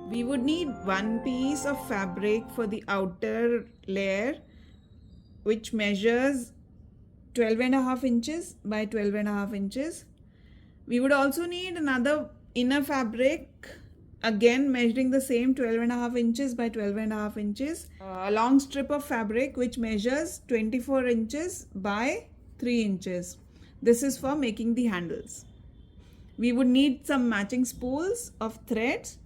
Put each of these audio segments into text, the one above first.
We would need one piece of fabric for the outer layer, which measures 12.5 inches by 12.5 inches. We would also need another inner fabric, again measuring the same 12.5 inches by 12.5 inches. A long strip of fabric which measures 24 inches by 3 inches. This is for making the handles. We would need some matching spools of threads.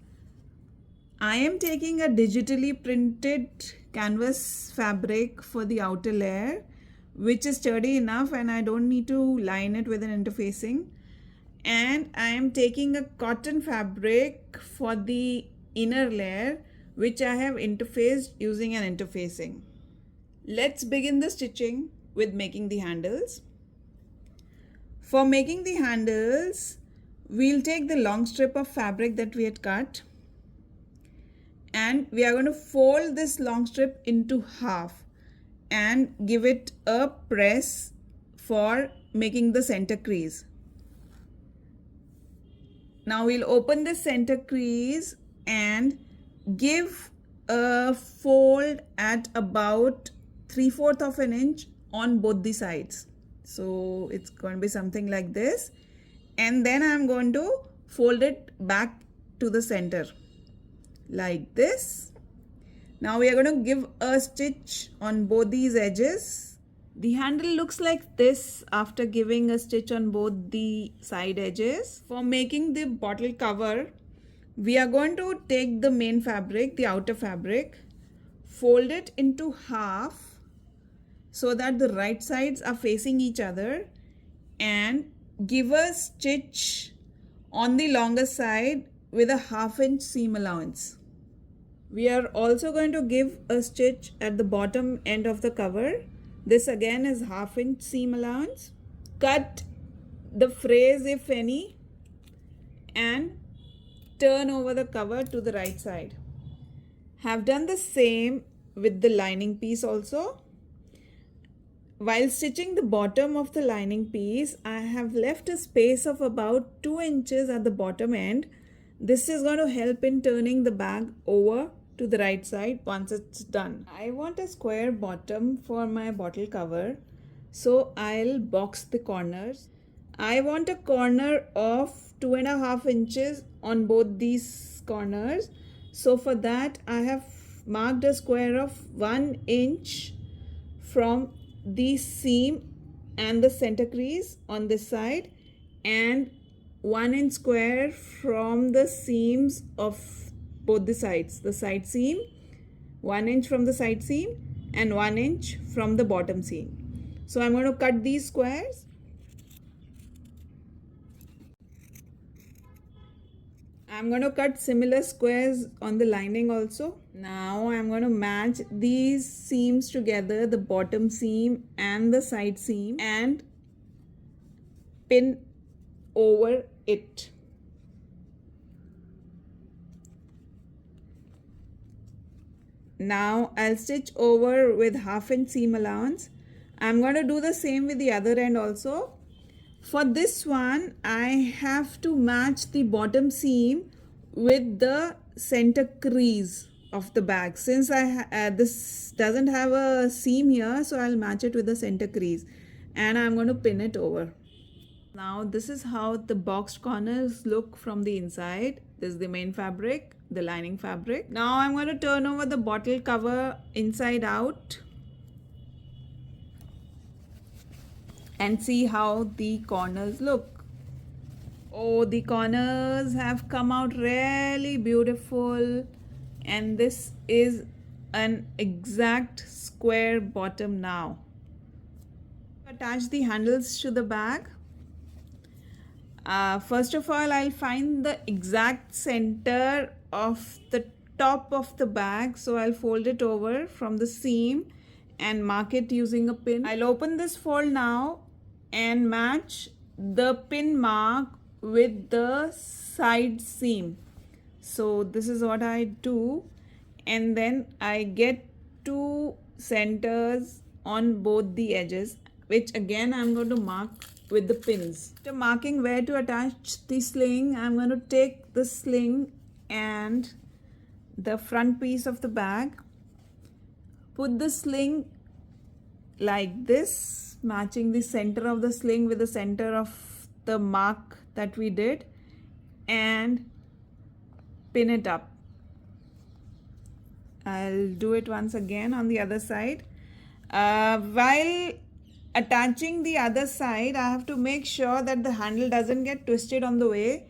I am taking a digitally printed canvas fabric for the outer layer, which is sturdy enough and I don't need to line it with an interfacing. And I am taking a cotton fabric for the inner layer, which I have interfaced using an interfacing. Let's begin the stitching with making the handles. For making the handles, we'll take the long strip of fabric that we had cut and we are going to fold this long strip into half and give it a press for making the center crease. Now we'll open the center crease and give a fold at about 3/4 of an inch on both the sides. So it's going to be something like this. And then I'm going to fold it back to the center like this. Now we are going to give a stitch on both these edges. The handle looks like this after giving a stitch on both the side edges. For making the bottle cover, we are going to take the main fabric, the outer fabric, fold it into half so that the right sides are facing each other and give a stitch on the longer side with a 1/2 inch seam allowance. We are also going to give a stitch at the bottom end of the cover. This again is 1/2 inch seam allowance. Cut the frays if any and turn over the cover to the right side. Have done the same with the lining piece also. While stitching the bottom of the lining piece, I have left a space of about 2 inches at the bottom end. This is going to help in turning the bag over to the right side once it's done. I want a square bottom for my bottle cover, so I'll box the corners. I want a corner of 2.5 inches on both these corners. So for that I have marked a square of 1 inch from the seam and the center crease on this side and 1 inch square from the seams of both the sides, the side seam, 1 inch from the side seam and 1 inch from the bottom seam. So I'm going to cut these squares. I'm going to cut similar squares on the lining also. Now I'm going to match these seams together, the bottom seam and the side seam, and pin over it. Now I'll stitch over with 1/2 inch seam allowance. I'm going to do the same with the other end also. For this one, I have to match the bottom seam with the center crease of the bag. Since this doesn't have a seam here, so I'll match it with the center crease and I'm going to pin it over. Now this is how the boxed corners look from the inside. This is the main fabric, the lining fabric. Now I'm going to turn over the bottle cover inside out and see how the corners look. Oh, the corners have come out really beautiful, and this is an exact square bottom now. Attach the handles to the bag. First of all, I'll find the exact center of the top of the bag, so I'll fold it over from the seam and mark it using a pin. I'll open this fold now and match the pin mark with the side seam. So this is what I do, and then I get 2 centers on both the edges, which again I'm going to mark with the pins. After marking where to attach the sling, I'm going to take the sling and the front piece of the bag. Put the sling like this, matching the center of the sling with the center of the mark that we did, and pin it up. I'll do it once again on the other side. While attaching the other side, I have to make sure that the handle doesn't get twisted on the way.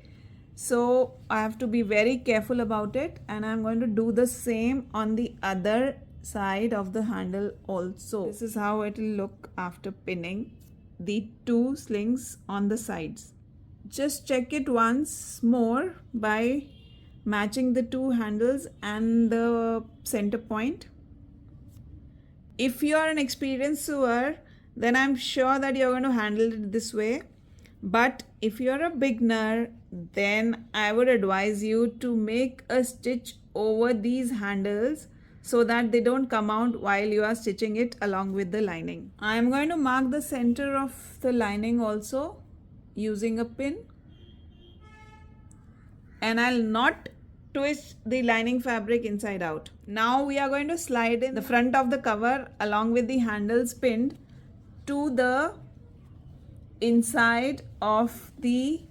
So I have to be very careful about it, and I'm going to do the same on the other side of the handle also. This is how it will look after pinning the two slings on the sides. Just check it once more by matching the two handles and the center point. If you are an experienced sewer, then I'm sure that you're going to handle it this way. But if you're a beginner, then I would advise you to make a stitch over these handles so that they don't come out while you are stitching it along with the lining. I'm going to mark the center of the lining also using a pin, and I'll not twist the lining fabric inside out. Now we are going to slide in the front of the cover along with the handles pinned to the inside of the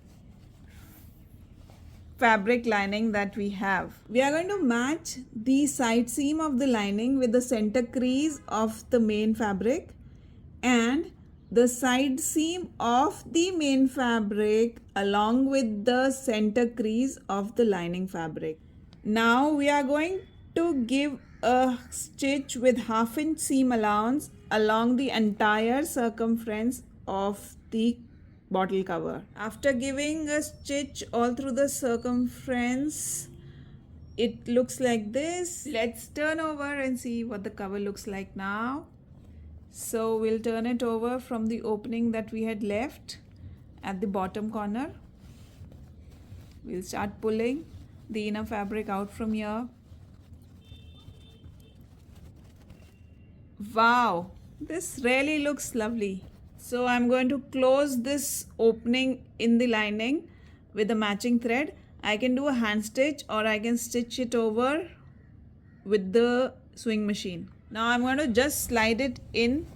fabric lining that we have. We are going to match the side seam of the lining with the center crease of the main fabric and the side seam of the main fabric along with the center crease of the lining fabric. Now we are going to give a stitch with 1/2 inch seam allowance along the entire circumference of the bottle cover. After giving a stitch all through the circumference, it looks like this. Let's turn over and see what the cover looks like now. So we'll turn it over from the opening that we had left at the bottom corner. We'll start pulling the inner fabric out from here. Wow, this really looks lovely. So I'm going to close this opening in the lining with a matching thread. I can do a hand stitch or I can stitch it over with the sewing machine. Now I'm going to just slide it in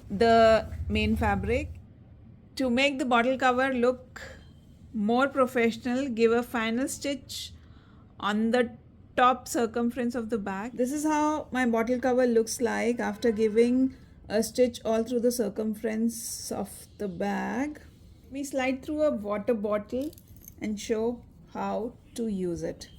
the main fabric. To make the bottle cover look more professional, give a final stitch on the top circumference of the bag. This is how my bottle cover looks like after giving a stitch all through the circumference of the bag. We slide through a water bottle and show how to use it.